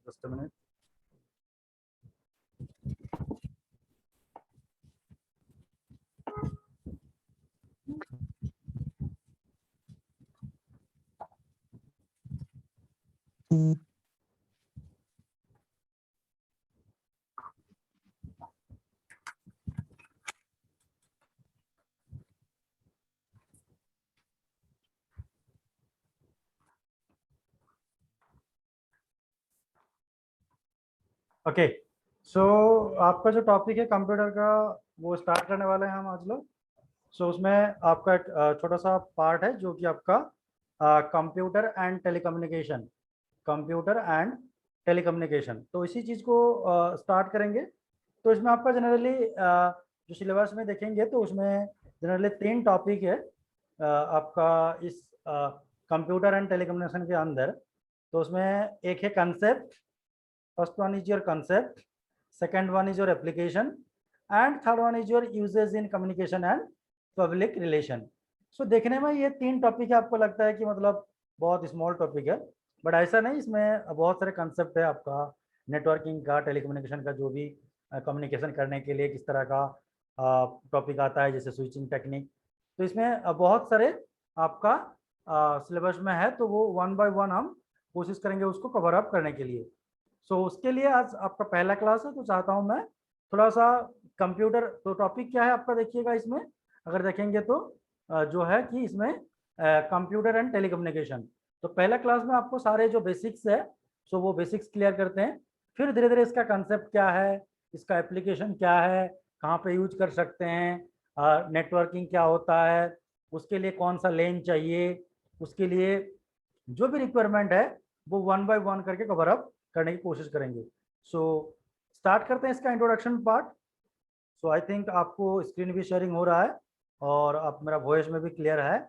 Just a minute. Okay, सो आपका जो topic है कंप्यूटर का वो स्टार्ट करने वाले हैं हम आज लोग। सो उसमें आपका एक छोटा सा पार्ट है जो कि आपका computer and telecommunication, computer and telecommunication. तो इसी चीज़ को स्टार्ट करेंगे। तो इसमें आपका जनरली जो सिलेबस में देखेंगे तो उसमें जनरली 3 टॉपिक है आपका इस कंप्यूटर एंड टेलीकम्युनिकेशन के अंदर। तो उसमें एक है concept, first one is your concept, second one is your application and third one is your uses in communication and public relation. So देखने में ये 3 टॉपिक है, आपको लगता है कि मतलब बहुत स्मॉल टॉपिक है, बट ऐसा नहीं। इसमें बहुत सारे कंसेप्ट है आपका नेटवर्किंग का, टेलीकम्युनिकेशन का, जो भी कम्युनिकेशन करने के लिए किस तरह का टॉपिक आता है, जैसे स्विचिंग टेक्निक। तो इसमें बहुत सारे आपका सिलेबस में है, तो वो 1 बाय 1 हम कोशिश करेंगे उसको कवर अप करने के लिए। सो उसके लिए आज आपका पहला क्लास है, तो चाहता हूँ मैं थोड़ा सा कंप्यूटर, तो टॉपिक क्या है आपका देखिएगा इसमें, अगर देखेंगे तो जो है कि इसमें कंप्यूटर एंड टेलीकम्युनिकेशन। तो पहला क्लास में आपको सारे जो बेसिक्स है सो वो बेसिक्स क्लियर करते हैं, फिर धीरे धीरे इसका कंसेप्ट क्या है, इसका एप्लीकेशन क्या है, कहाँ पे यूज कर सकते हैं, नेटवर्किंग क्या होता है, उसके लिए कौन सा लेन चाहिए, उसके लिए जो भी रिक्वायरमेंट है वो 1 बाय 1 करके कवर अप करने की कोशिश करेंगे। सो स्टार्ट करते हैं इसका introduction part. So I think आपको स्क्रीन भी शेयरिंग हो रहा है और आप मेरा वॉइस में भी क्लियर है।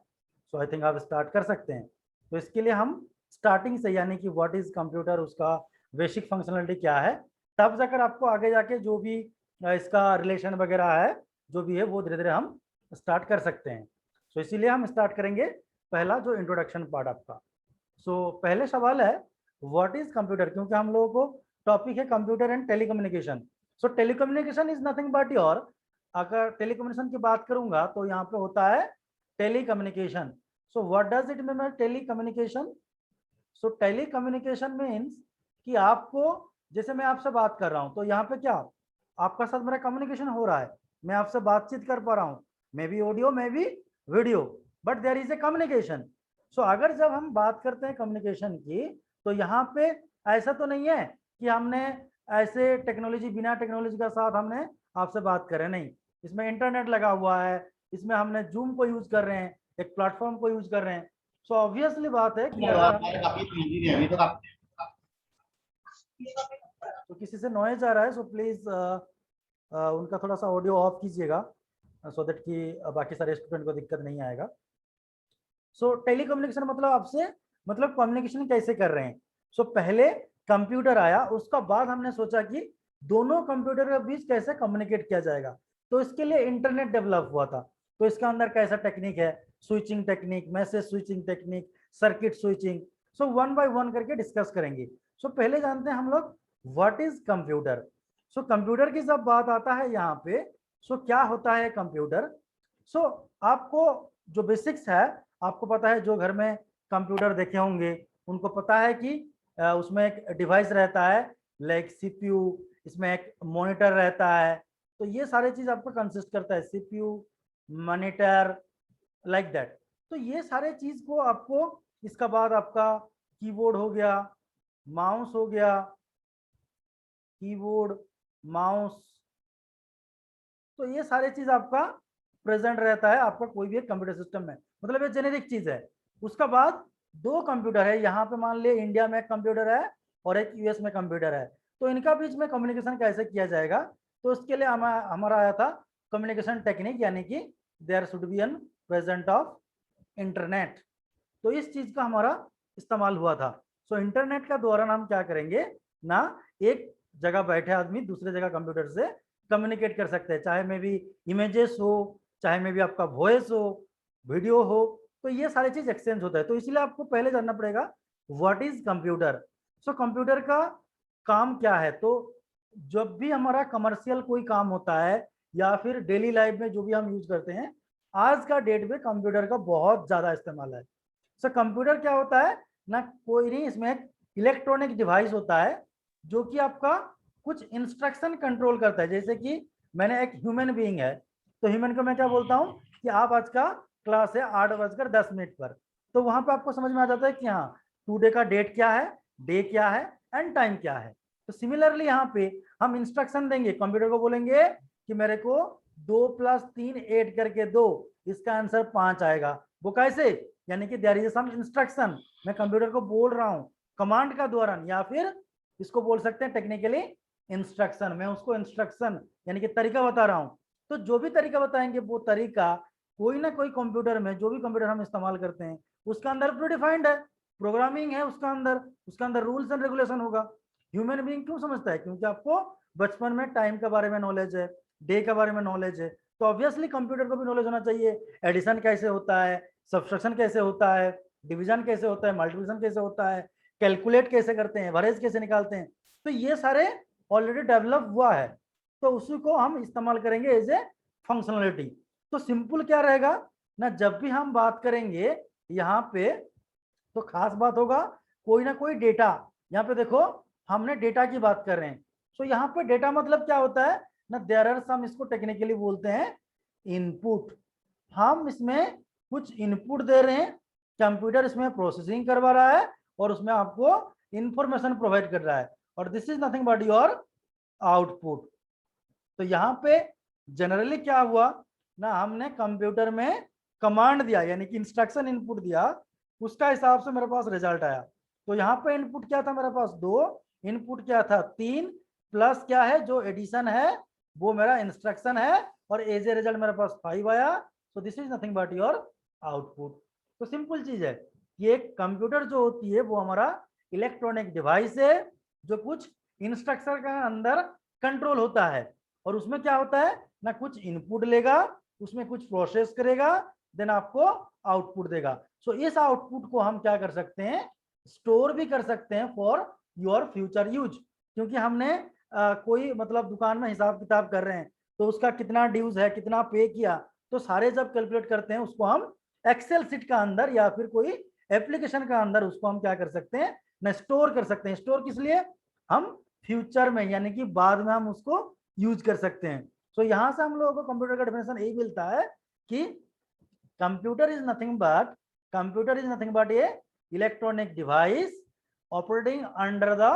सो आई थिंक आप स्टार्ट कर सकते हैं। तो इसके लिए हम स्टार्टिंग से, यानी कि व्हाट इज कंप्यूटर, उसका बेसिक फंक्शनलिटी क्या है, तब जाकर आपको आगे जाके जो भी इसका रिलेशन वगैरह है जो भी है वो धीरे धीरे हम स्टार्ट कर सकते हैं। सो इसीलिए हम स्टार्ट करेंगे पहला जो इंट्रोडक्शन पार्ट आपका। सो पहले सवाल है व्हाट इज कंप्यूटर, क्योंकि हम लोगों को टॉपिक है computer and telecommunication. So telecommunication is nothing but your, अगर टेलीकम्युनिकेशन की बात करूंगा तो यहाँ पे होता है telecommunication. So what does it mean telecommunication? So telecommunication means कि आपको, जैसे मैं आपसे बात कर रहा हूँ तो यहाँ पे क्या आपका साथ मेरा कम्युनिकेशन हो रहा है, मैं आपसे बातचीत कर पा रहा हूँ, maybe audio maybe video, but there is a communication. So अगर जब हम बात करते हैं कम्युनिकेशन की, तो यहाँ पे ऐसा तो नहीं है कि हमने ऐसे टेक्नोलॉजी, बिना टेक्नोलॉजी का साथ हमने आपसे बात करें, नहीं। इसमें इंटरनेट लगा हुआ है, इसमें हमने जूम को यूज कर रहे हैं, एक प्लेटफॉर्म को यूज कर रहे हैं। सो ऑब्वियसली बात है कि तो किसी से नॉइज आ रहा है, सो प्लीज उनका थोड़ा सा ऑडियो ऑफ कीजिएगा, सो दैट कि बाकी सारे स्टूडेंट को दिक्कत नहीं आएगा। सो टेलीकम्युनिकेशन मतलब आपसे, मतलब कम्युनिकेशन कैसे कर रहे हैं। सो पहले कंप्यूटर आया, उसका बाद हमने सोचा कि दोनों कंप्यूटर के बीच कैसे कम्युनिकेट किया जाएगा, तो इसके लिए इंटरनेट डेवलप हुआ था। तो इसके अंदर कैसा टेक्निक है, switching technique, message switching technique, circuit switching. So 1 by 1 करके डिस्कस करेंगे। सो पहले जानते हैं हम लोग what is computer. So computer की जब बात आता है यहाँ पे, सो क्या होता है कंप्यूटर। सो आपको जो बेसिक्स है, आपको पता है, जो घर में कंप्यूटर देखे होंगे उनको पता है कि उसमें एक डिवाइस रहता है लाइक सीपीयू, इसमें एक मॉनिटर रहता है। तो ये सारे चीज आपको कंसिस्ट करता है, सीपीयू, मॉनिटर, लाइक दैट। तो ये सारे चीज को आपको, इसका बाद आपका कीबोर्ड हो गया, माउस हो गया, कीबोर्ड, माउस, तो ये सारे चीज आपका प्रेजेंट रहता है आपका कोई भी एक कंप्यूटर सिस्टम में, मतलब ये जेनेरिक चीज है। उसका बाद 2 कंप्यूटर है, यहाँ पे मान लिया इंडिया में एक कंप्यूटर है और एक यूएस में कंप्यूटर है, तो इनका बीच में कम्युनिकेशन कैसे किया जाएगा। तो उसके लिए हमारा आया था कम्युनिकेशन टेक्निक, यानी कि there should be an present of internet. तो इस चीज का हमारा इस्तेमाल हुआ था। सो इंटरनेट का दौरान हम क्या करेंगे ना, एक जगह बैठे आदमी दूसरे जगह कंप्यूटर से कम्युनिकेट कर सकते हैं, चाहे में भी इमेजेस हो, चाहे में भी आपका वॉइस हो, वीडियो हो, तो ये सारी चीज एक्सचेंज होता है। तो इसलिए आपको पहले जानना पड़ेगा what is computer. So computer का काम क्या है। तो जब भी हमारा कमर्शियल कोई काम होता है या फिर डेली लाइफ में जो भी हम यूज करते हैं, आज का डेट में कंप्यूटर का बहुत ज्यादा इस्तेमाल है। सो कंप्यूटर क्या होता है ना, कोई नहीं, इसमें एक इलेक्ट्रॉनिक डिवाइस होता है जो कि आपका कुछ इंस्ट्रक्शन कंट्रोल करता है। जैसे कि मैंने एक ह्यूमन बीइंग है, तो ह्यूमन को मैं क्या बोलता हूँ कि आप आज का क्लास है 8:10 पर, तो वहां पे आपको समझ में आ जाता है कि हाँ टुडे का डेट क्या है, डे क्या है एंड टाइम क्या है। तो सिमिलरली यहाँ पे हम इंस्ट्रक्शन देंगे, कंप्यूटर को बोलेंगे कि मेरे को 2+3 ऐड करके दो, इसका आंसर 5 आएगा। वो कैसे, यानी कि देयर इज सम इंस्ट्रक्शन, मैं कंप्यूटर को बोल रहा हूँ कमांड का दौरान, या फिर इसको बोल सकते हैं टेक्निकली इंस्ट्रक्शन, मैं उसको इंस्ट्रक्शन यानी कि तरीका बता रहा हूँ। तो जो भी तरीका बताएंगे वो तरीका कोई ना कोई कंप्यूटर में, जो भी कंप्यूटर हम इस्तेमाल करते हैं उसका अंदर प्रीडिफाइंड है, प्रोग्रामिंग है उसका अंदर रूल्स एंड रेगुलेशन होगा। ह्यूमन बीइंग क्यों समझता है, क्योंकि आपको बचपन में टाइम के बारे में नॉलेज है, डे के बारे में नॉलेज है, तो ऑब्वियसली कंप्यूटर को भी नॉलेज होना चाहिए, एडिशन कैसे होता है, सब्सट्रैक्शन कैसे होता है, डिवीजन कैसे होता है, मल्टीप्लिकेशन कैसे होता है, कैलकुलेट कैसे करते हैं, एवरेज कैसे निकालते हैं। तो ये सारे ऑलरेडी डेवलप हुआ है, तो उसी को हम इस्तेमाल करेंगे एज ए फंक्शनलिटी। तो सिंपल क्या रहेगा ना, जब भी हम बात करेंगे यहाँ पे तो खास बात होगा कोई ना कोई डेटा। यहाँ पे देखो हमने डेटा की बात कर रहे हैं, तो यहाँ पे डेटा मतलब क्या होता है ना, देयर आर सम, इसको टेक्निकली बोलते हैं इनपुट। हम इसमें कुछ इनपुट दे रहे हैं, कंप्यूटर इसमें प्रोसेसिंग करवा रहा है और उसमें आपको इंफॉर्मेशन प्रोवाइड कर रहा है, और this is nothing but your output. तो यहाँ पे जनरली क्या हुआ ना, हमने कंप्यूटर में कमांड दिया यानी कि इंस्ट्रक्शन इनपुट दिया, उसका हिसाब से मेरे पास रिजल्ट आया। तो यहाँ पे इनपुट क्या था मेरे पास 2, इनपुट क्या था 3, प्लस क्या है जो एडिशन है वो मेरा इंस्ट्रक्शन है, और एज ए रिजल्ट मेरे पास 5 आया। सो this is nothing but your output. तो सिंपल चीज है कि एक कंप्यूटर जो होती है वो हमारा इलेक्ट्रॉनिक डिवाइस है जो कुछ इंस्ट्रक्शन का अंदर कंट्रोल होता है, और उसमें क्या होता है ना, कुछ इनपुट लेगा, उसमें कुछ प्रोसेस करेगा, देन आपको आउटपुट देगा। सो इस आउटपुट को हम क्या कर सकते हैं, स्टोर भी कर सकते हैं फॉर योर फ्यूचर यूज। क्योंकि हमने कोई मतलब दुकान में हिसाब किताब कर रहे हैं, तो उसका कितना ड्यूज है, कितना पे किया, तो सारे जब कैलकुलेट करते हैं उसको हम एक्सेल सीट का अंदर या फिर कोई एप्लीकेशन का अंदर उसको हम क्या कर सकते हैं ना, स्टोर कर सकते हैं। स्टोर किस लिए, हम फ्यूचर में यानी कि बाद में हम उसको यूज कर सकते हैं। सो यहां से हम लोगों को कंप्यूटर का डेफिनेशन यही मिलता है कि computer is nothing but A electronic device operating under the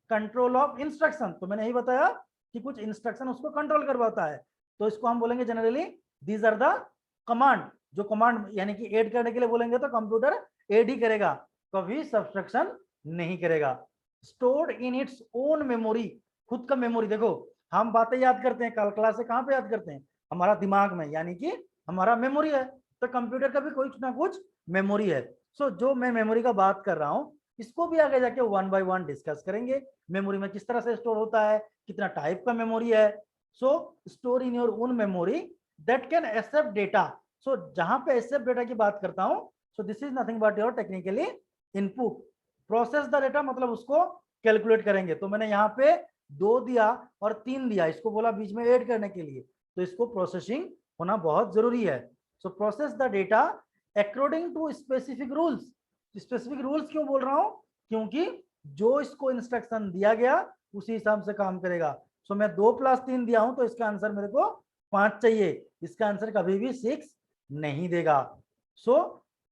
control of instruction. तो मैंने यही बताया कि कुछ इंस्ट्रक्शन उसको कंट्रोल करवाता है, तो इसको हम बोलेंगे generally these are the command. जो कमांड यानी कि ऐड करने के लिए बोलेंगे तो कंप्यूटर ऐड ही करेगा, कभी सब्सट्रैक्शन नहीं करेगा। Stored in its own memory, खुद का मेमोरी। देखो हम बातें याद करते हैं कल क्लास से, कहाँ पे याद करते हैं, हमारा दिमाग में, यानी कि हमारा मेमोरी है। तो कंप्यूटर का भी कुछ ना कुछ मेमोरी है। सो जो मैं मेमोरी का बात कर रहा हूँ इसको भी आगे जाके 1 बाय 1 डिस्कस करेंगे। मेमोरी में किस तरह से स्टोर होता है, कितना टाइप का मेमोरी है। So store in your own memory that can accept data. So जहां पे एक्सेप्ट डेटा की बात करता हूं, so this is nothing but your technically input. Process the data मतलब उसको कैलकुलेट करेंगे। तो मैंने यहाँ पे 2 दिया और 3 दिया, इसको बोला बीच में ऐड करने के लिए, तो इसको प्रोसेसिंग होना बहुत जरूरी है। So process the data according to specific rules. Specific rules क्यों बोल रहा हूं, क्योंकि जो इसको इंस्ट्रक्शन दिया गया उसी हिसाब से काम करेगा। सो मैं 2+3 दिया हूं तो इसका आंसर मेरे को 5 चाहिए, इसका आंसर कभी भी 6 नहीं देगा। So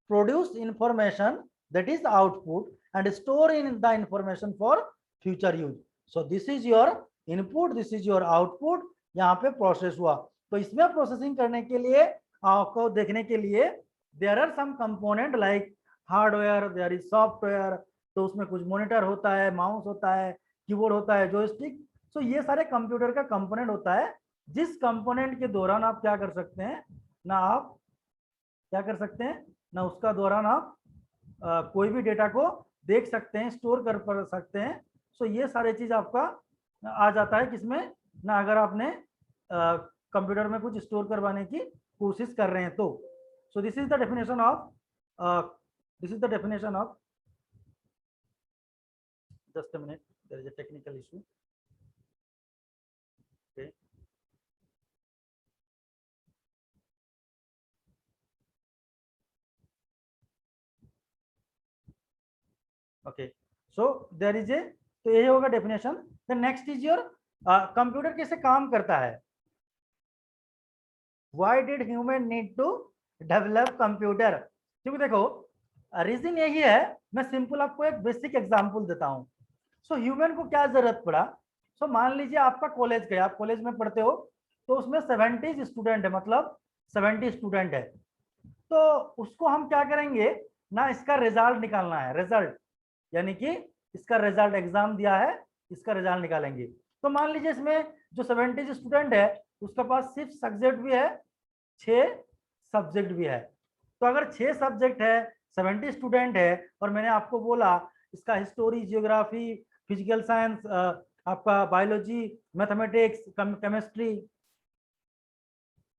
produce information that is output and store in the information for future use. So this is your input, this is your output। यहाँ पे प्रोसेस हुआ, तो इसमें प्रोसेसिंग करने के लिए आपको देखने के लिए there are some component like hardware, there is software. तो उसमें कुछ मॉनिटर होता है, माउस होता है, कीबोर्ड होता है, जॉयस्टिक। सो ये सारे कंप्यूटर का कंपोनेंट होता है, जिस कंपोनेंट के दौरान आप क्या कर सकते हैं ना, आप क्या कर सकते हैं ना, उसका दौरान आप कोई भी डेटा को देख सकते हैं, स्टोर कर सकते हैं। सो ये सारे चीज आपका आ जाता है किसमें ना, अगर आपने कंप्यूटर में कुछ स्टोर करवाने की कोशिश कर रहे हैं तो। सो this is the definition of just a minute. there is a technical issue. Okay. Okay, so there is a, तो ये होगा definition. The next is your computer कैसे काम करता है. Why did human need to develop computer. क्योंकि देखो reason यही है. मैं सिंपल आपको एक बेसिक एग्जांपल देता हूं. सो ह्यूमन को क्या जरूरत पड़ा. सो मान लीजिए आपका कॉलेज गए, आप कॉलेज में पढ़ते हो, तो उसमें 70 स्टूडेंट है, मतलब 70 स्टूडेंट है. तो उसको हम क्या करेंगे ना, इसका रिजल्ट निकालना है. रिजल्ट यानी कि इसका रिजल्ट, एग्जाम दिया है, इसका रिजल्ट निकालेंगे. तो मान लीजिए इसमें जो 70 स्टूडेंट है उसके पास सिर्फ सब्जेक्ट भी है, 6 सब्जेक्ट भी है. तो अगर 6 सब्जेक्ट है, 70 स्टूडेंट है, और मैंने आपको बोला इसका हिस्टोरी, जियोग्राफी, फिजिकल साइंस, आपका biology, mathematics, chemistry.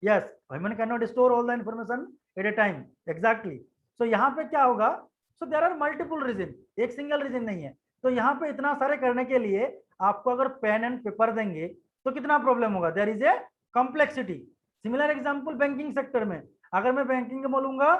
Yes, human can not store all the information at a time. Exactly. So यहाँ पे क्या होगा. So there are multiple reason, एक सिंगल रीजन नहीं है. तो यहाँ पे इतना सारे करने के लिए आपको अगर पेन एंड पेपर देंगे तो कितना प्रॉब्लम होगा. There is a complexity. Similar example banking sector में, अगर मैं बैंकिंग में बोलूंगा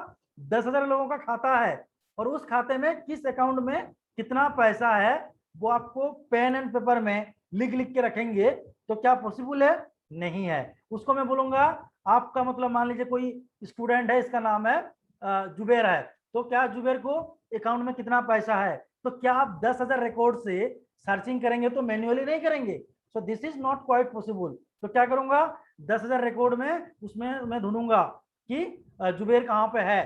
10,000 लोगों का खाता है और उस खाते में किस अकाउंट में कितना पैसा है वो आपको पेन एंड पेपर में लिख लिख के रखेंगे, तो क्या पॉसिबल है. नहीं है. उसको मैं बोलूंगा आपका, मतलब मान लीजिए कोई स्टूडेंट है, इसका नाम है जुबेर है, तो क्या जुबेर को अकाउंट में कितना पैसा है, तो क्या आप 10,000 रिकॉर्ड से सर्चिंग करेंगे तो मैन्युअली नहीं करेंगे. सो this is not quite possible. तो क्या करूंगा, 10,000 रिकॉर्ड में उसमें मैं ढूंढूंगा कि जुबेर कहाँ पे है.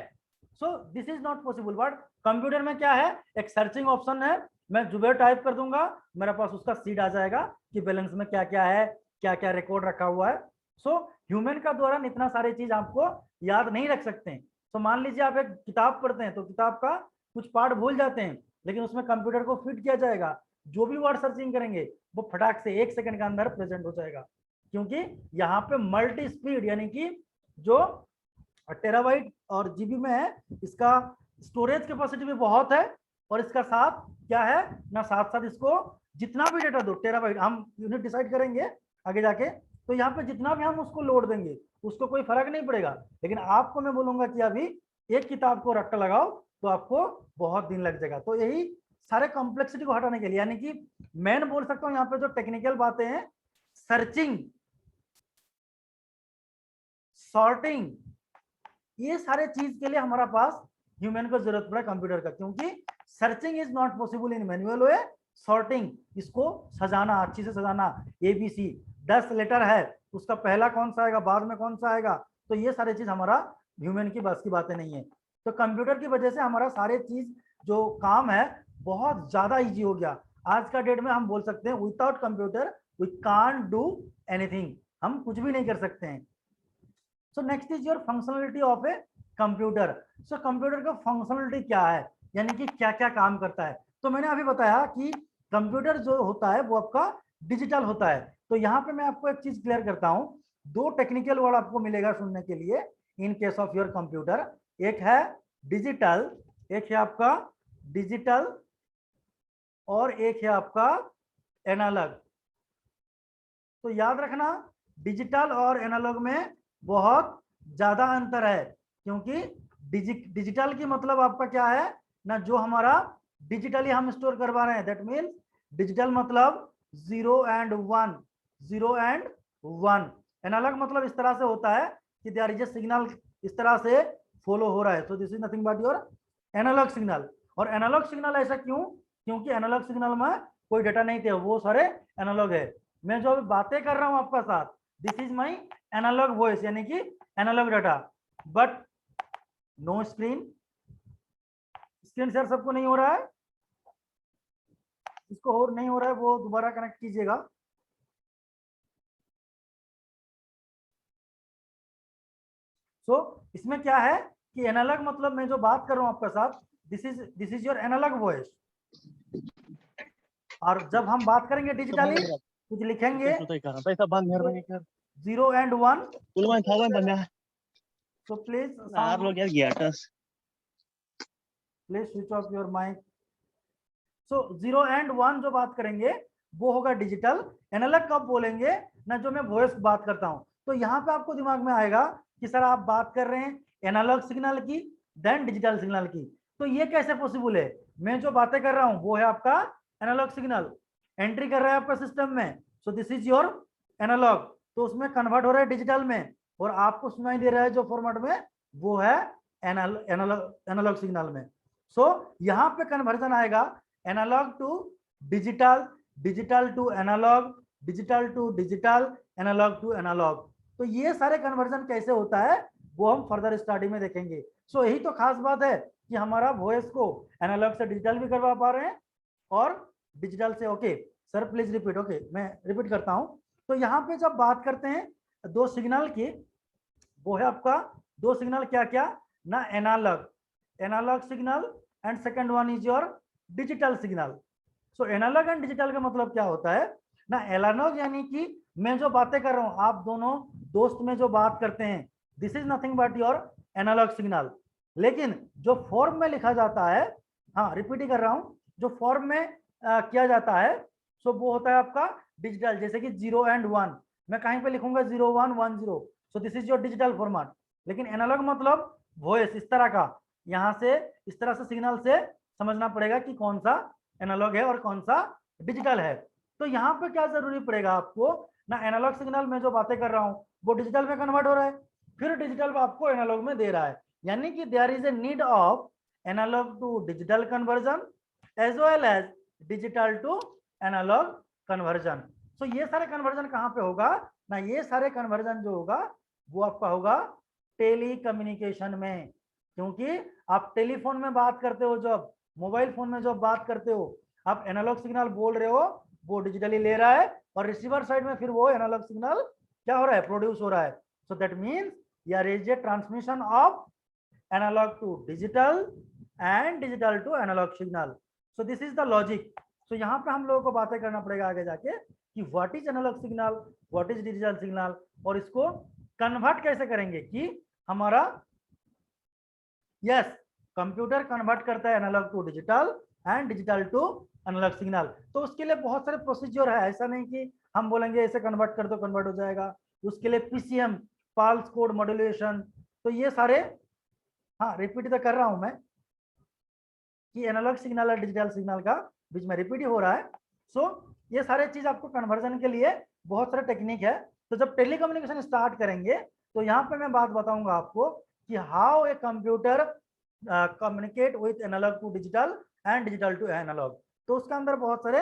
So this is not possible. But computer में क्या है, एक सर्चिंग ऑप्शन है. मैं जुबेर टाइप कर दूंगा, मेरे पास उसका सीड आ जाएगा कि बैलेंस में क्या क्या है, क्या क्या रिकॉर्ड रखा हुआ है. सो ह्यूमन का द्वारा इतना सारे चीज आपको याद नहीं रख सकते हैं. तो मान लीजिए आप एक किताब पढ़ते हैं तो किताब का कुछ पार्ट भूल जाते हैं, लेकिन उसमें कंप्यूटर को फिट किया जाएगा. जो भी वर्ड सर्चिंग करेंगे वो फटाक से 1 सेकंड के अंदर प्रेजेंट हो जाएगा, क्योंकि यहाँ पे मल्टी स्पीड यानी कि जो टेराबाइट और जीबी में है, इसका स्टोरेज कैपेसिटी भी बहुत है. और इसका साथ क्या है ना, साथ साथ इसको जितना भी डेटा दो, टेराबाइट हम यूनिट डिसाइड करेंगे आगे जाके, तो यहाँ पे जितना भी हम उसको लोड देंगे उसको कोई फर्क नहीं पड़ेगा. लेकिन आपको मैं बोलूंगा कि अभी एक किताब को रट्टा लगाओ तो आपको बहुत दिन लग जाएगा. तो यही सारे कॉम्प्लेक्सिटी को हटाने के लिए, यानी कि मैं बोल सकता हूँ यहाँ पे जो टेक्निकल बातें हैं, सर्चिंग, सॉर्टिंग, ये सारे चीज के लिए हमारा पास ह्यूमन को जरूरत पड़ा कंप्यूटर का, क्योंकि searching is not possible in manual way. Sorting, इसको सजाना, अच्छी से सजाना, ABC 10 लेटर है, उसका पहला कौन सा आएगा, बाद में कौन सा आएगा, तो ये सारे चीज हमारा ह्यूमन की बस की बातें नहीं है. तो कंप्यूटर की वजह से हमारा सारे चीज जो काम है बहुत ज्यादा इजी हो गया. आज का डेट में हम बोल सकते हैं without computer we can't do anything, हम कुछ भी नहीं कर सकते हैं. So next is your functionality of a computer. So computer का फंक्शनलिटी क्या है, यानी कि क्या क्या काम करता है. तो मैंने अभी बताया कि कंप्यूटर जो होता है वो आपका डिजिटल होता है. तो यहाँ पे मैं आपको एक चीज क्लियर करता हूँ. 2 टेक्निकल वर्ड आपको मिलेगा सुनने के लिए इन केस ऑफ योर कंप्यूटर. एक है डिजिटल, एक है आपका डिजिटल, और एक है आपका एनालॉग. तो याद रखना डिजिटल और एनालॉग में बहुत ज्यादा अंतर है, क्योंकि डिजिटल की मतलब आपका क्या है ना, जो हमारा डिजिटली हम स्टोर करवा रहे हैं, दैट मीन्स डिजिटल मतलब 0 and 1, 0 and 1. एनालॉग मतलब इस तरह से होता है कि देयर इज ए सिग्नल, इस तरह से फॉलो हो रहा है. So this is nothing but your analogue signal. और एनालॉग सिग्नल ऐसा क्यों, क्योंकि एनालॉग सिग्नल में कोई डेटा नहीं थे, वो सारे एनालॉग है. मैं जो बातें कर रहा हूं आपका साथ, this is my analogue voice, यानी कि analogue data. But no screen, screen share सबको नहीं हो रहा है, इसको और नहीं हो रहा है वो दोबारा कनेक्ट कीजिएगा. सो इसमें क्या है कि एनालॉग मतलब मैं जो बात कर रहा हूं आपके साथ, this is your analogue voice. और जब हम बात करेंगे डिजिटली, कुछ लिखेंगे 0 and 1. So please switch off your mic. So 0 and 1 जो बात करेंगे वो होगा डिजिटल। एनालॉग कब बोलेंगे ना, जो मैं वॉइस बात करता हूँ। तो यहाँ पे आपको दिमाग में आएगा कि सर आप बात कर रहे हैं एनालॉग सिग्नल की देन डिजिटल सिग्नल की, तो ये कैसे पॉसिबल है? मैं जो बातें कर रहा हूँ वो है आपका एनालॉग सिग्नल, एंट्री कर रहा है आपका सिस्टम में, so this is your analogue, तो उसमें कन्वर्ट हो रहा है डिजिटल में, और आपको सुनाई दे रहा है जो फॉर्मेट में वो है एनालॉग सिग्नल में। सो यहाँ पे कन्वर्जन आएगा analogue to digital, digital to analogue, digital to digital, analogue to analogue. तो ये सारे कन्वर्जन कैसे होता है वो हम फर्दर स्टडी में देखेंगे। सो यही तो खास बात है कि हमारा वॉइस को एनालॉग से डिजिटल भी करवा पा रहे हैं और डिजिटल से, okay sir please repeat, okay मैं रिपीट करता हूं। तो यहाँ पे जब बात करते हैं दो सिग्नल की, वो है आपका दो सिग्नल क्या क्या ना, analogue, analogue signal and second one is your digital signal. So analogue and digital का मतलब क्या होता है ना, एनालॉग यानी कि मैं जो बातें कर रहा हूं, आप दोनों दोस्त में जो बात करते हैं, this is nothing but your analogue signal. लेकिन जो फॉर्म में लिखा जाता है, हाँ रिपीट ही कर रहा हूं, जो फॉर्म में किया जाता है सो वो होता है आपका डिजिटल। जैसे कि 0 एंड 1 मैं कहीं पे लिखूंगा 0 1 1 0, सो this is your digital format. लेकिन एनालॉग मतलब वॉइस इस तरह का, यहाँ से इस तरह से सिग्नल से समझना पड़ेगा कि कौन सा एनालॉग है और कौन सा डिजिटल है। तो यहाँ पे क्या जरूरी पड़ेगा आपको ना, एनालॉग सिग्नल में जो बातें कर रहा हूँ वो डिजिटल में कन्वर्ट हो रहा है, फिर डिजिटल आपको एनालॉग में दे रहा है, यानी कि there is a need of analog to digital conversion as well as digital to analog conversion. So ये सारे कन्वर्जन कहाँ पे होगा ना, ये सारे कन्वर्जन जो होगा वो आपका होगा टेली कम्युनिकेशन में, क्योंकि आप टेलीफोन में बात करते हो, जब मोबाइल फोन में जब बात करते हो आप एनालॉग सिग्नल बोल रहे हो, वो डिजिटली ले रहा है, और रिसीवर साइड में फिर वो एनालॉग सिग्नल क्या हो रहा है, प्रोड्यूस हो रहा है। सो दैट मीन्स यार is a transmission of analog to digital and digital to analogue signal. So this is the logic. So यहाँ पे हम लोगों को बातें करना पड़ेगा आगे जाके कि what is analogue signal, what is digital signal, और इसको कन्वर्ट कैसे करेंगे कि हमारा यस कंप्यूटर कन्वर्ट करता है analogue to digital and digital to analogue signal. तो उसके लिए बहुत सारे प्रोसीजर है, ऐसा नहीं कि हम बोलेंगे ऐसे कन्वर्ट कर दो कन्वर्ट हो जाएगा। उसके लिए पीसीएम, पल्स कोड मॉड्यूलेशन, तो ये सारे, हाँ रिपीट तो कर रहा हूं मैं कि एनालॉग सिग्नल और डिजिटल सिग्नल का बीच में रिपीट ही हो रहा है। सो ये सारे चीज आपको कन्वर्जन के लिए बहुत सारे टेक्निक है। तो जब टेलीकम्युनिकेशन स्टार्ट करेंगे तो यहाँ पे मैं बात बताऊंगा आपको कि how a computer communicate with analogue to digital and digital to analogue. तो उसके अंदर बहुत सारे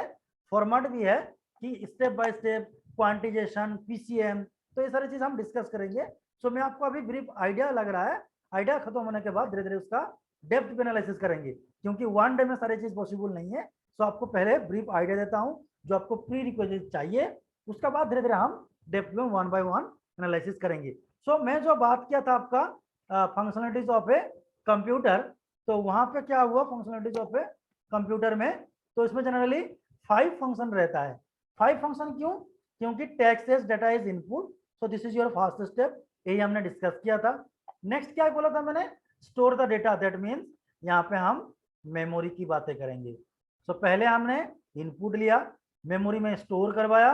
फॉर्मेट भी है कि step by step, quantisation, PCM, तो ये सारी चीज हम डिस्कस करेंगे। सो मैं आपको अभी ब्रीफ आइडिया लग रहा है, आइडिया खत्म होने के बाद धीरे धीरे उसका डेप्थ पे एनालिसिस करेंगे, क्योंकि वन डे में सारी चीज पॉसिबल नहीं है। सो आपको पहले ब्रीफ आइडिया देता हूँ जो आपको प्री रिक्विजिट चाहिए, उसका बाद धीरे धीरे हम डेप्थ में वन बाय वन एनालिसिस करेंगे। सो मैं जो बात किया था आपका फंक्शनलिटीज ऑफ ए कंप्यूटर, तो वहां पे क्या हुआ फंक्शनलिटीज ऑफ ए कंप्यूटर में, तो इसमें जनरली 5 फंक्शन रहता है। 5 फंक्शन क्यों? क्योंकि text as data is input, so this is your first step, यही हमने डिस्कस किया था। नेक्स्ट क्या बोला था मैंने, store the data, that means यहाँ पे हम मेमोरी की बातें करेंगे। सो पहले हमने इनपुट लिया, मेमोरी में स्टोर करवाया,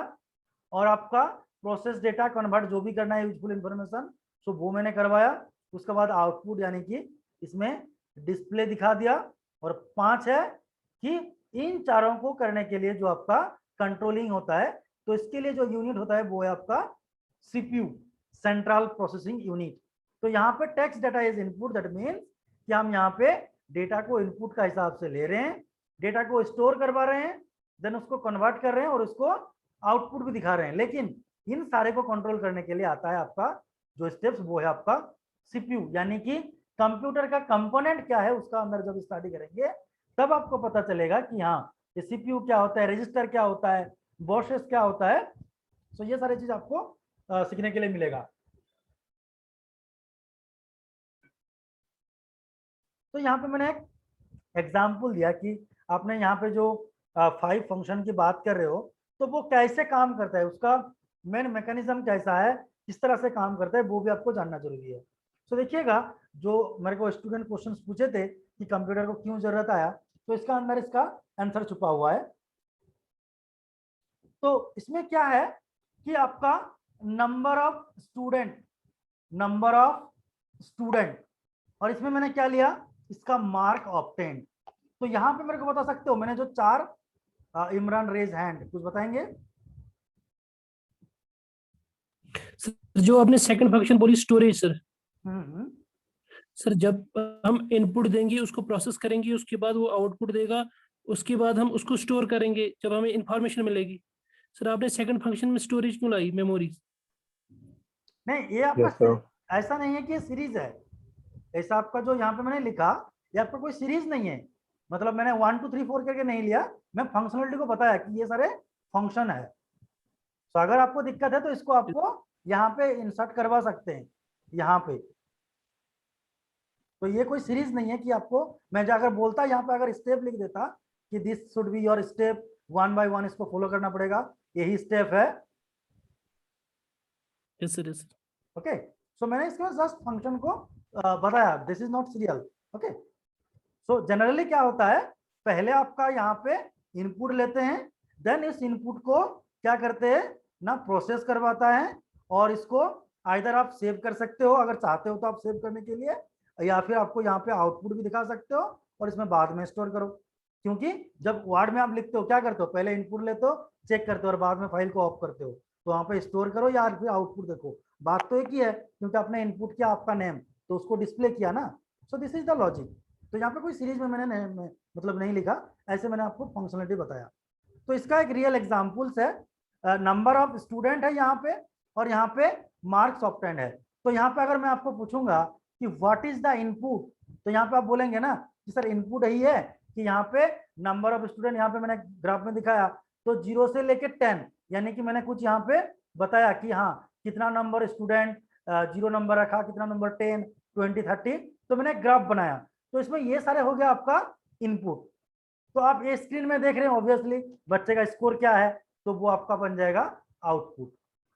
और आपका प्रोसेस डेटा कन्वर्ट जो भी करना है यूजफुल इंफॉर्मेशन, सो वो मैंने करवाया। उसके बाद आउटपुट यानी कि इसमें डिस्प्ले दिखा दिया। और 5 है कि इन चारों को करने के लिए जो आपका कंट्रोलिंग होता है, तो इसके लिए जो यूनिट होता है वो है आपका सीपीयू, सेंट्रल प्रोसेसिंग यूनिट। तो यहाँ पे text data is input, that means कि हम यहाँ पे डेटा को इनपुट का हिसाब से ले रहे हैं, डेटा को स्टोर करवा रहे हैं, देन उसको कन्वर्ट कर रहे हैं और उसको आउटपुट भी दिखा रहे हैं। लेकिन इन सारे को कंट्रोल करने के लिए आता है आपका जो स्टेप्स, वो है आपका सीपीयू, यानी कि कंप्यूटर का कंपोनेंट क्या है उसका अंदर जब स्टडी करेंगे तब आपको पता चलेगा कि हाँ ये सीपीयू क्या होता है, रजिस्टर क्या होता है, बॉशेस क्या होता है। सो ये सारी चीज आपको सीखने के लिए मिलेगा। तो यहाँ पे मैंने एक एग्जाम्पल दिया कि आपने यहाँ पे जो 5 फंक्शन की बात कर रहे हो तो वो कैसे काम करता है, उसका मेन मैकेनिज्म कैसा है, किस तरह से काम करता है, वो भी आपको जानना जरूरी है। तो देखिएगा, जो मेरे को स्टूडेंट क्वेश्चंस पूछे थे कि कंप्यूटर को क्यों जरूरत आया, तो इसका अंदर इसका आंसर छुपा हुआ है। तो इसमें क्या है कि आपका नंबर ऑफ स्टूडेंट, और इसमें मैंने क्या लिया, इसका मार्क ऑब्टेन। तो यहां पे मेरे को बता सकते हो, मैंने जो 4 इमरान रेज हैंड, कुछ बताएंगे? सर जो आपने सेकंड फंक्शन बोली स्टोरेज सर, हम्म। सर जब हम इनपुट देंगे उसको प्रोसेस करेंगे, उसके बाद वो आउटपुट देगा, उसके बाद हम उसको स्टोर करेंगे जब हमें इंफॉर्मेशन मिलेगी। सर आपने सेकंड फंक्शन में स्टोरेज क्यों लाई, मेमोरी? नहीं, ये आपका ऐसा नहीं है कि ये सीरीज है। ऐसा आपका जो यहाँ पे मैंने लिखा, ये आपका कोई सीरीज नहीं है। मतलब मैंने 1 2 3 4 करके नहीं लिया, मैं फंक्शनलिटी को बताया कि ये सारे फंक्शन है। तो अगर आपको दिक्कत है तो इसको आपको यहाँ पे इंसर्ट करवा सकते हैं यहाँ पे। तो ये कोई सीरीज नहीं है कि आपको, मैं जाकर बोलता यहाँ पे अगर स्टेप लिख देता कि this should be your step 1 by 1, इसको फॉलो करना पड़ेगा, यही स्टेप है। Yes sir, yes. Okay, so मैंने इसके बाद जस्ट फंक्शन को बताया, this is not serial. Okay, so generally क्या होता है, पहले आपका यहाँ पे इनपुट लेते हैं, देन इस इनपुट को क्या करते हैं ना, प्रोसेस करवाता है, और इसको आइदर आप सेव कर सकते हो अगर चाहते हो तो आप सेव करने के लिए, या फिर आपको यहाँ पे आउटपुट भी दिखा सकते हो और इसमें बाद में स्टोर करो। क्योंकि जब वर्ड में आप लिखते हो क्या करते हो, पहले इनपुट लेते हो, चेक करते हो और बाद में फाइल को ऑफ करते हो। तो वहाँ पे स्टोर करो या फिर आउटपुट देखो, बात तो एक ही है, क्योंकि आपने इनपुट किया आपका नेम, तो उसको डिस्प्ले किया ना। सो दिस इज द लॉजिक। तो यहाँ पे कोई सीरीज में मैंने मतलब नहीं लिखा, ऐसे मैंने आपको फंक्शनलिटी बताया। तो इसका एक रियल एग्जाम्पल्स है, नंबर ऑफ स्टूडेंट है यहाँ पे, और यहाँ पे मार्क्स ऑब्टेन्ड है। तो यहाँ पे अगर मैं आपको पूछूंगा कि व्हाट इज द इनपुट, तो यहाँ पे आप बोलेंगे ना कि सर इनपुट यही है कि यहाँ पे नंबर ऑफ स्टूडेंट, यहाँ पे मैंने ग्राफ में दिखाया, तो 0 से लेके 10, यानी कि मैंने कुछ यहाँ पे बताया कि हाँ कितना नंबर स्टूडेंट, 0 नंबर रखा, कितना नंबर 10 20 30, तो मैंने ग्राफ बनाया। तो इसमें ये सारे हो गया आपका इनपुट। तो आप ये स्क्रीन में देख रहे हैं ऑब्वियसली बच्चे का स्कोर क्या है, तो वो आपका बन जाएगा आउटपुट।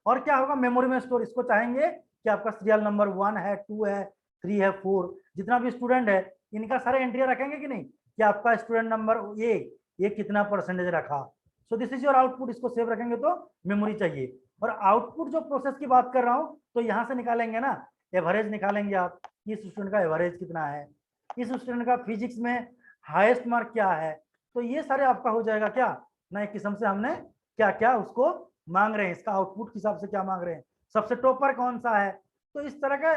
और क्या होगा मेमोरी में स्टोर, इसको चाहेंगे कि आपका सीरियल नंबर 1 है, 2 है, 3 है, 4, जितना भी स्टूडेंट है इनका सारे एंट्री रखेंगे कि नहीं, कि आपका स्टूडेंट नंबर ये कितना परसेंटेज रखा। सो दिस इज योर आउटपुट, इसको सेव रखेंगे तो मेमोरी चाहिए। और आउटपुट जो प्रोसेस की बात कर रहा हूँ, तो यहाँ से निकालेंगे ना, एवरेज निकालेंगे आप, इस स्टूडेंट का एवरेज कितना है, इस स्टूडेंट का फिजिक्स में हाईएस्ट मार्क क्या है। तो ये सारे आपका हो जाएगा क्या ना, एक किस्म से हमने क्या क्या उसको मांग रहे हैं, इसका आउटपुट के हिसाब से क्या मांग रहे हैं, सबसे टॉपर कौन सा है। तो इस तरह का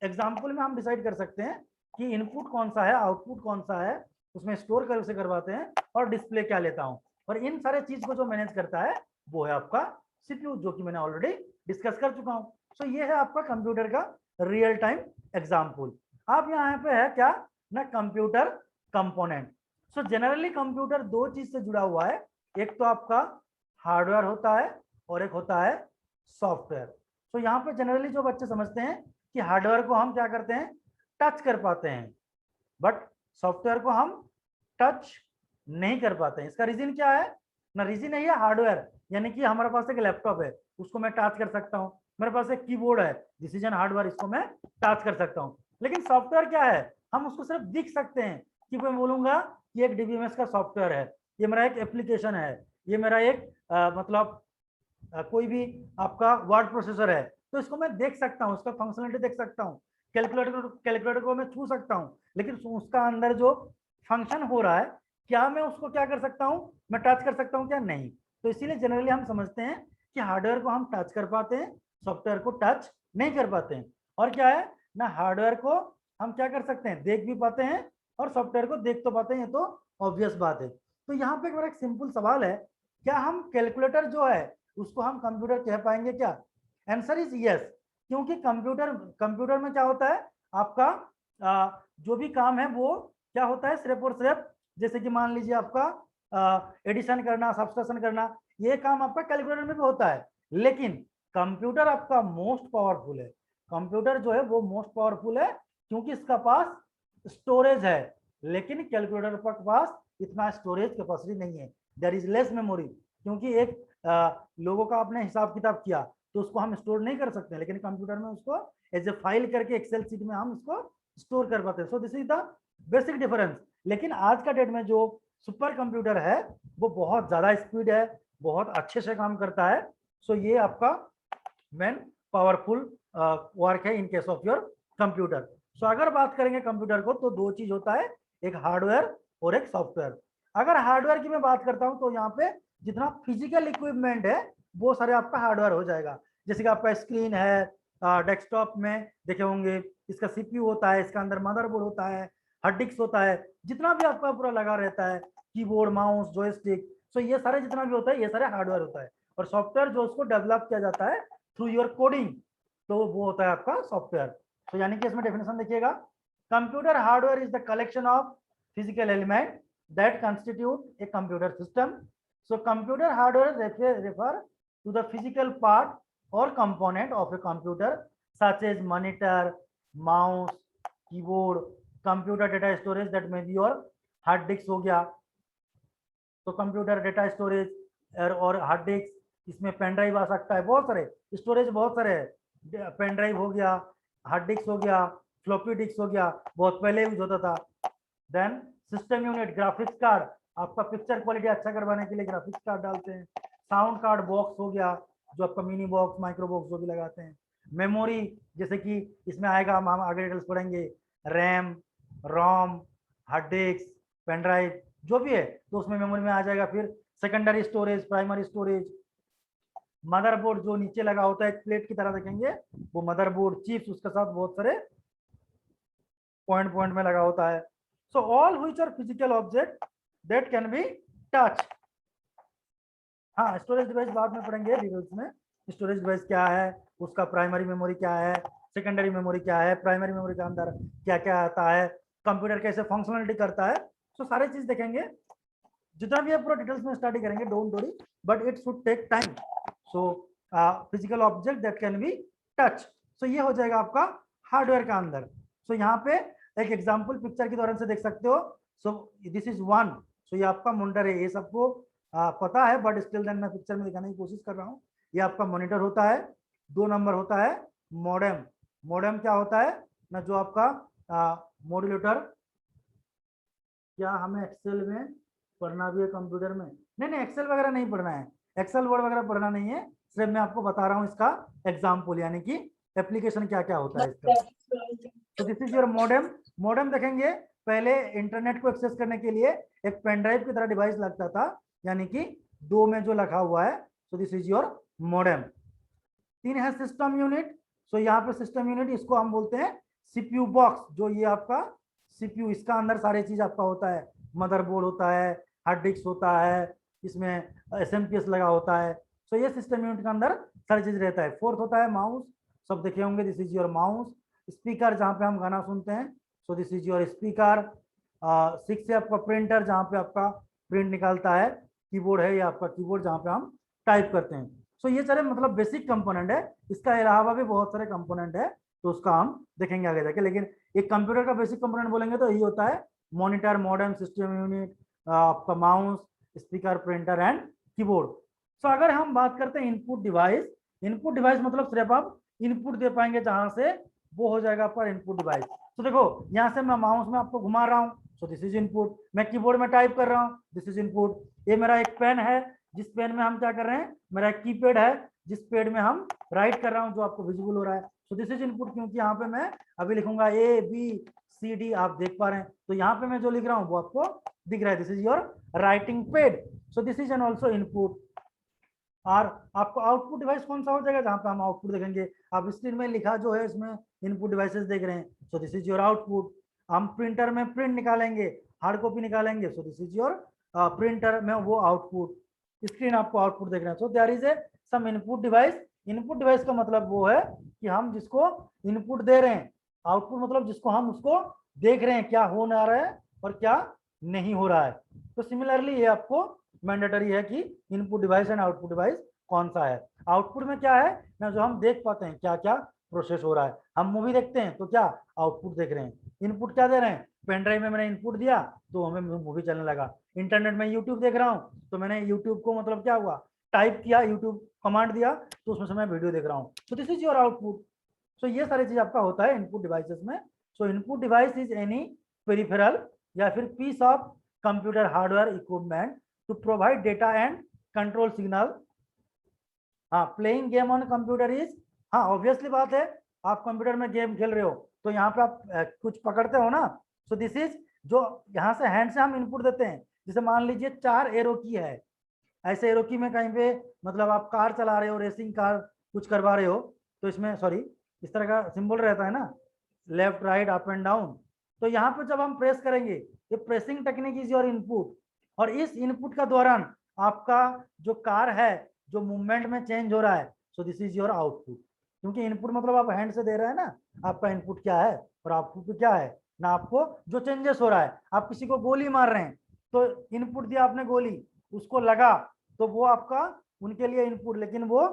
एग्जाम्पल में हम डिसाइड कर सकते हैं कि इनपुट कौन सा है, आउटपुट कौन सा है, उसमें स्टोर कर उसे करवाते हैं, और डिस्प्ले क्या लेता हूं। और इन सारे चीज को जो मैनेज करता है वो है आपका सीपीयू, जो कि मैंने ऑलरेडी डिस्कस कर चुका हूं। सो ये है आपका कंप्यूटर का रियल टाइम एग्जाम्पल। आप यहाँ पे है क्या ना, computer component. So generally computer दो चीज से जुड़ा हुआ है, एक तो आपका हार्डवेयर होता है और एक होता है सॉफ्टवेयर। सो यहाँ पे जनरली जो बच्चे समझते हैं कि हार्डवेयर को हम क्या करते हैं, टच कर पाते हैं, बट सॉफ्टवेयर को हम टच नहीं कर पाते हैं। इसका रीजन क्या है ना, रीजन है हार्डवेयर, यानी कि हमारे पास एक लैपटॉप है, उसको मैं टच कर सकता हूँ, मेरे पास एक कीबोर्ड है, डिसीजन हार्डवेयर, इसको मैं टच कर सकता हूँ। लेकिन सॉफ्टवेयर क्या है, हम उसको सिर्फ दिख सकते हैं, कि मैं बोलूंगा कि एक डीबीएमएस का सॉफ्टवेयर है, ये मेरा एक एप्लीकेशन है, ये मेरा एक मतलब कोई भी आपका वर्ड प्रोसेसर है, तो इसको मैं देख सकता हूँ, उसका फंक्शनलिटी देख सकता हूँ। कैलकुलेटर को मैं छू सकता हूँ, लेकिन उसका अंदर जो फंक्शन हो रहा है, क्या मैं उसको क्या कर सकता हूँ, मैं टच कर सकता हूँ क्या, नहीं। तो इसीलिए जनरली हम समझते हैं कि हार्डवेयर को हम टच कर पाते हैं, सॉफ्टवेयर को टच नहीं कर पाते हैं। और क्या है ना, हार्डवेयर को हम क्या कर सकते हैं, देख भी पाते हैं, और सॉफ्टवेयर को देख तो पाते हैं, ये तो ऑब्वियस बात है। तो यहाँ पे मेरा एक सिंपल सवाल है, क्या हम कैलकुलेटर जो है उसको हम कंप्यूटर कह पाएंगे क्या? आंसर इज यस, क्योंकि कंप्यूटर में क्या होता है आपका, जो भी काम है वो क्या होता है, सिर्फ और सिर्फ, जैसे कि मान लीजिए आपका एडिशन करना, सब्सट्रैक्शन करना, ये काम आपका कैलकुलेटर में भी होता है। लेकिन कंप्यूटर आपका मोस्ट पावरफुल है, कंप्यूटर जो है वो मोस्ट पावरफुल है, क्योंकि इसका पास स्टोरेज है। लेकिन कैलकुलेटर के पास इतना स्टोरेज कैपेसिटी नहीं है, देयर इज लेस मेमोरी, क्योंकि एक लोगों का आपने हिसाब किताब किया तो उसको हम स्टोर नहीं कर सकते, लेकिन कंप्यूटर में उसको एज ए फाइल करके एक्सेल शीट में हम उसको स्टोर कर पाते हैं। So this is the basic difference. लेकिन आज का डेट में जो सुपर कंप्यूटर है वो बहुत ज़्यादा स्पीड है, बहुत अच्छे से काम करता है। सो ये आपका मेन पावरफुल वर्क है in case of your computer. So अगर बात करेंगे कंप्यूटर को तो दो चीज होता है, एक हार्डवेयर और एक सॉफ्टवेयर। अगर हार्डवेयर की मैं बात करता हूं तो यहाँ पे जितना फिजिकल इक्विपमेंट है वो सारे आपका हार्डवेयर हो जाएगा। जैसे कि आपका स्क्रीन है, डेस्कटॉप में देखे होंगे, इसका सीपीयू होता है, इसका अंदर मदरबोर्ड होता है, हार्ड डिस्क होता है, जितना भी आपका पूरा लगा रहता है, कीबोर्ड, माउस, जॉयस्टिक, सो ये सारे जितना भी होता है ये सारे हार्डवेयर होता है। और सॉफ्टवेयर जो उसको डेवलप किया जाता है थ्रू योर कोडिंग, तो वो होता है आपका सॉफ्टवेयर। तो यानी कि इसमें डेफिनेशन देखिएगा, computer hardware is the collection of physical element that constitute a computer system. So computer hardware refer to the physical part और component of a computer such as monitor, mouse, keyboard, computer data storage that may be your hard disk हो गया। तो computer data storage और hard disk, इसमें pen drive आ सकता है, बहुत सारे स्टोरेज बहुत सारे है, पेन ड्राइव हो गया, हार्ड डिस्क हो गया, फ्लॉपी डिस्क हो गया, बहुत पहले यूज होता था। Then system unit, graphics card, आपका पिक्चर क्वालिटी अच्छा करवाने के लिए ग्राफिक्स कार्ड डालते हैं। साउंड कार्ड बॉक्स हो गया, जो आपका मिनी बॉक्स, माइक्रो बॉक्स जो भी लगाते हैं। मेमोरी, जैसे कि इसमें आएगा, हम आगे डिटेल्स पढ़ेंगे, रैम, रोम, हार्ड डिस्क, पेन ड्राइव जो भी है तो उसमें मेमोरी में आ जाएगा। फिर secondary storage, primary storage, motherboard जो नीचे लगा होता है एक प्लेट की तरह देखेंगे, वो मदरबोर्ड, चिप्स उसके साथ बहुत सारे पॉइंट पॉइंट में लगा होता है। So all which are physical object that can be touch. हाँ, स्टोरेज डिवाइस बाद में पढ़ेंगे डिटेल्स में, स्टोरेज डिवाइस क्या है, उसका प्राइमरी मेमोरी क्या है, सेकेंडरी मेमोरी क्या है, प्राइमरी मेमोरी के अंदर क्या क्या आता है, कंप्यूटर कैसे फंक्शनलिटी करता है। सो सारे चीज देखेंगे, जितना भी है पूरा डिटेल्स में स्टडी करेंगे, don't worry, but it should take time. So physical object that can be touch, so ये हो जाएगा आपका हार्डवेयर का अंदर। सो यहाँ पे एक एग्जांपल पिक्चर के दौरान से देख सकते हो। सो दिस इज वन, सो ये आपका मॉनिटर है, ये सबको पता है, बट स्टिल देन मैं पिक्चर में दिखाने की कोशिश कर रहा हूँ। ये आपका मॉनिटर होता है। 2 नंबर होता है मॉडेम। मॉडेम क्या होता है ना, जो आपका मॉड्यूलेटर, क्या हमें एक्सेल में पढ़ना भी है कंप्यूटर में? नहीं, एक्सेल वगैरह नहीं पढ़ना है, एक्सेल वर्ड वगैरह पढ़ना नहीं है, सिर्फ मैं आपको बता रहा हूँ इसका एग्जाम्पल, यानी कि एप्लीकेशन क्या क्या होता है इसका। तो this is your modem. Modem देखेंगे, पहले इंटरनेट को एक्सेस करने के लिए एक पेन ड्राइव की तरह डिवाइस लगता था, यानी कि 2 में जो लिखा हुआ है। So this is your modem. 3 है सिस्टम यूनिट। सो यहाँ पे सिस्टम यूनिट, इसको हम बोलते हैं सीपीयू बॉक्स। जो ये आपका सीपीयू, इसका अंदर सारे चीज आपका होता है, मदरबोर्ड होता है, हार्ड डिस्क होता है, इसमें एसएमपीएस लगा होता है। सो ये सिस्टम यूनिट के अंदर सारी चीज रहता है। 4th होता है माउस, सब देखे होंगे, this is your mouse. Speaker, जहाँ पे हम गाना सुनते हैं, so this is your speaker. 6 है आपका प्रिंटर, जहाँ पे आपका प्रिंट निकालता है। कीबोर्ड है ये आपका कीबोर्ड, जहाँ पे हम टाइप करते हैं। सो ये सारे मतलब बेसिक कंपोनेंट है, इसका अलावा भी बहुत सारे कंपोनेंट है, तो उसका हम देखेंगे आगे जाके। लेकिन एक कंप्यूटर का बेसिक कंपोनेंट बोलेंगे तो यही होता है, मॉनिटर, मॉडेम, सिस्टम यूनिट, आपका mouse, speaker, printer and keyboard. So अगर हम बात करते हैं इनपुट डिवाइस, इनपुट डिवाइस मतलब सिर्फ आप इनपुट दे पाएंगे जहां से, वो हो जाएगा आपका इनपुट डिवाइस। तो देखो यहाँ से मैं माउस में आपको घुमा रहा हूँ, सो दिस इज इनपुट। मैं कीबोर्ड में टाइप कर रहा हूँ, दिस इज इनपुट। ये मेरा एक पेन है, जिस पेन में हम क्या कर रहे हैं, मेरा एक कीपैड है, जिस पैड में हम राइट कर रहा हूँ, जो आपको विजिबल हो रहा है। सो दिस इज इनपुट, क्योंकि यहाँ पे मैं अभी लिखूंगा ABCD, आप देख पा रहे हैं, तो यहाँ पे मैं जो लिख रहा हूँ वो आपको दिख रहा है, this is your writing pad. So this is an also input. और आपको आउटपुट डिवाइस कौन सा हो जाएगा, जहां पे हम आउटपुट देखेंगे। आप स्क्रीन में लिखा जो है इसमें इनपुट डिवाइसेस देख रहे हैं, so this is your output. हम प्रिंटर में प्रिंट निकालेंगे, हार्ड कॉपी निकालेंगे, so this is your printer में वो आउटपुट। स्क्रीन आपको आउटपुट देख रहे हैं। So there is a some input device. Input device का मतलब वो है कि हम जिसको इनपुट दे रहे हैं, आउटपुट मतलब जिसको हम उसको देख रहे हैं, क्या हो ना रहा है और क्या नहीं हो रहा है। तो सिमिलरली ये आपको मैंडेटरी है कि input device and output device कौन सा है। आउटपुट में क्या है ना, जो हम देख पाते हैं क्या क्या प्रोसेस हो रहा है। हम मूवी देखते हैं तो क्या आउटपुट देख रहे हैं। इनपुट क्या दे रहे हैं, पेन ड्राइव में मैंने इनपुट दिया तो हमें मूवी चलने लगा। इंटरनेट में यूट्यूब देख रहा हूँ तो मैंने यूट्यूब को मतलब क्या हुआ, टाइप किया, यूट्यूब कमांड दिया तो उसमें से मैं वीडियो देख रहा हूँ। तो this is your output. So ये सारी चीज आपका होता है इनपुट डिवाइसेस में। So input device is any peripheral या फिर piece of computer hardware equipment to provide data and control signal. हाँ, playing game on computer is, हाँ ऑब्वियसली बात है, आप कंप्यूटर में गेम खेल रहे हो तो यहाँ पे आप कुछ पकड़ते हो ना, सो दिस इज जो यहाँ से हैंड से हम इनपुट देते हैं। जैसे मान लीजिए 4 एरो की है, ऐसे एरो की में कहीं पे मतलब आप कार चला रहे हो, रेसिंग कार कुछ करवा रहे हो, तो इसमें सॉरी इस तरह का सिंबल रहता है ना, left right up and down. तो यहाँ पे जब हम प्रेस करेंगे, ये pressing technique is your input, और इस इनपुट का दौरान आपका जो कार है जो मूवमेंट में चेंज हो रहा है, so this is your output. क्योंकि इनपुट मतलब आप हैंड से दे रहे हैं ना, आपका इनपुट क्या है और आउटपुट क्या है ना, आपको जो चेंजेस हो रहा है। आप किसी को गोली मार रहे हैं तो इनपुट दिया आपने गोली, उसको लगा तो वो आपका उनके लिए इनपुट, लेकिन वो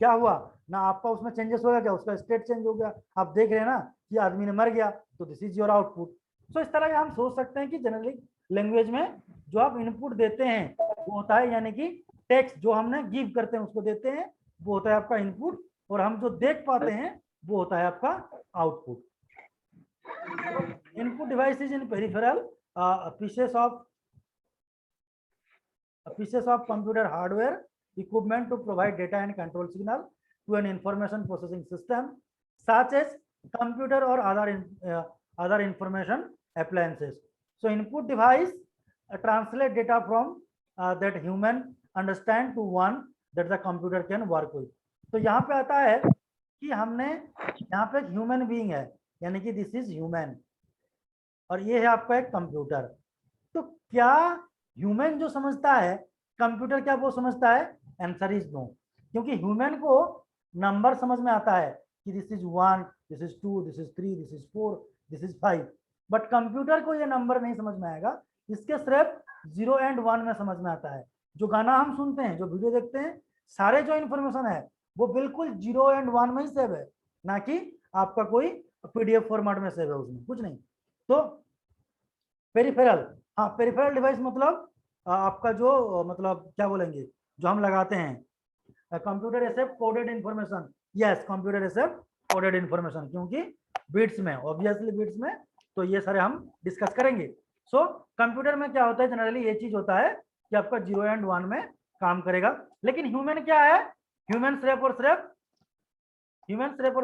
क्या हुआ ना, आपका उसमें चेंजेस हो गया, क्या उसका स्टेट चेंज हो गया, आप देख रहे हैं ना कि आदमी ने मर गया, तो दिस इज योर आउटपुट। सो इस तरह के हम सोच सकते हैं कि जनरली लैंग्वेज में जो आप इनपुट देते हैं वो होता है, यानी कि टेक्स्ट जो हमने गिव करते हैं उसको देते हैं, वो होता है आपका इनपुट, और हम जो देख पाते हैं वो होता है आपका output. Input device is in peripheral pieces of computer hardware equipment to provide data and control signal to an information processing system such as computer or other information appliances. So input device translate data from that human understand to one that the computer can work with. तो यहाँ पे आता है कि हमने यहाँ पे एक ह्यूमन बीइंग है, यानी कि दिस इज ह्यूमन, और ये है आपका एक कंप्यूटर। तो क्या ह्यूमन जो समझता है कंप्यूटर क्या वो समझता है? आंसर इज नो, क्योंकि ह्यूमन को नंबर समझ में आता है कि this is 1, this is 2, this is 3, this is 4, this is 5, but computer को ये नंबर नहीं समझ में आएगा, इसके सिर्फ 0 एंड 1 में समझ में आता है। जो गाना हम सुनते हैं, जो वीडियो देखते हैं, सारे जो इन्फॉर्मेशन है वो बिल्कुल 0 एंड 1 में ही सेव है, ना कि आपका कोई पीडीएफ फॉर्मेट में सेव है, उसमें कुछ नहीं। तो पेरिफेरल, हाँ पेरिफेरल डिवाइस मतलब आपका जो मतलब क्या बोलेंगे, जो हम लगाते हैं computer accept coded information, yes computer accept coded information, क्योंकि बिट्स में, ऑब्वियसली बिट्स में, तो ये सारे हम डिस्कस करेंगे। सो कंप्यूटर में क्या होता है, जनरली ये चीज होता है कि आपका 0 एंड 1 में काम करेगा, लेकिन ह्यूमन क्या है, ह्यूमन सिर्फ और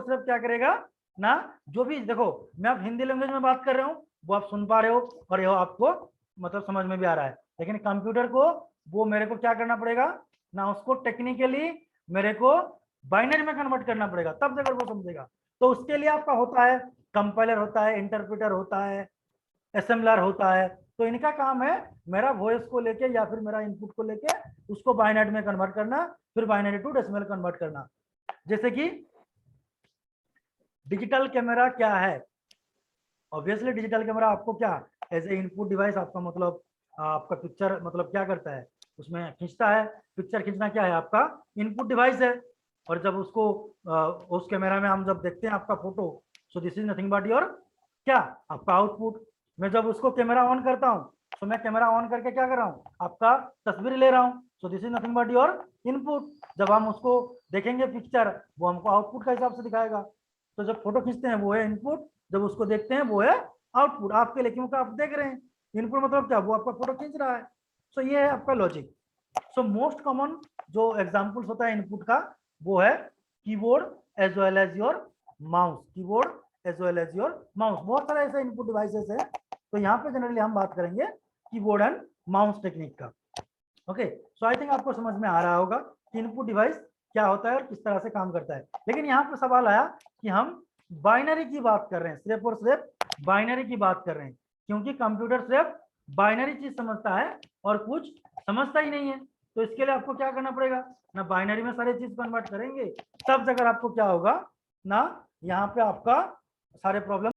सिर्फ क्या करेगा ना, जो भी देखो मैं आप हिंदी लैंग्वेज में बात कर रहा हूँ वो आप सुन पा रहे हो और ये आपको मतलब समझ में भी आ रहा है, लेकिन कंप्यूटर को वो मेरे को क्या करना पड़ेगा ना, उसको टेक्निकली मेरे को बाइनरी में कन्वर्ट करना पड़ेगा, तब जाकर वो समझेगा। तो उसके लिए आपका होता है कंपाइलर होता है, इंटरप्रेटर होता है, असेंबलर होता है। तो इनका काम है मेरा वॉइस को लेके या फिर मेरा इनपुट को लेके उसको बाइनरी में कन्वर्ट करना, फिर बाइनरी टू डेसिमल कन्वर्ट करना। जैसे कि डिजिटल कैमरा क्या है, ऑब्वियसली डिजिटल कैमरा आपको क्या एज ए इनपुट डिवाइस, आपका मतलब आपका पिक्चर मतलब क्या करता है, उसमें खींचता है, पिक्चर खींचना क्या है आपका इनपुट डिवाइस है, और जब उसको उस कैमरा में हम जब देखते हैं आपका photo, so this is nothing but your क्या आपका आउटपुट। मैं जब उसको कैमरा ऑन करता हूँ तो मैं कैमरा ऑन करके क्या कर रहा हूँ, आपका तस्वीर ले रहा हूँ, सो this is nothing but your input. जब हम उसको देखेंगे पिक्चर, वो हमको आउटपुट का हिसाब से दिखाएगा। तो जब फोटो खींचते हैं वो है इनपुट, जब उसको देखते हैं वो है आउटपुट आपके लिए, क्योंकि आप देख रहे हैं, इनपुट मतलब क्या, वो आपका फोटो खींच रहा है। सो ये है आपका लॉजिक। सो मोस्ट कॉमन जो एग्जांपल्स होता है इनपुट का वो है keyboard as well as your mouse, keyboard as well as your mouse. बहुत सारे ऐसे इनपुट डिवाइसेस है, तो यहाँ पे जनरली हम बात करेंगे कीबोर्ड एंड माउस टेक्निक का। ओके, सो आई थिंक आपको समझ में आ रहा होगा कि इनपुट डिवाइस क्या होता है और किस तरह से काम करता है। लेकिन यहाँ पे सवाल आया कि हम बाइनरी की बात कर रहे हैं, सिर्फ और सिर्फ बाइनरी की बात कर रहे हैं, क्योंकि कंप्यूटर सिर्फ बाइनरी चीज समझता है और कुछ समझता ही नहीं है। तो इसके लिए आपको क्या करना पड़ेगा ना, बाइनरी में सारी चीज कन्वर्ट करेंगे, तब जाकर आपको क्या होगा ना, यहाँ पे आपका सारे प्रॉब्लम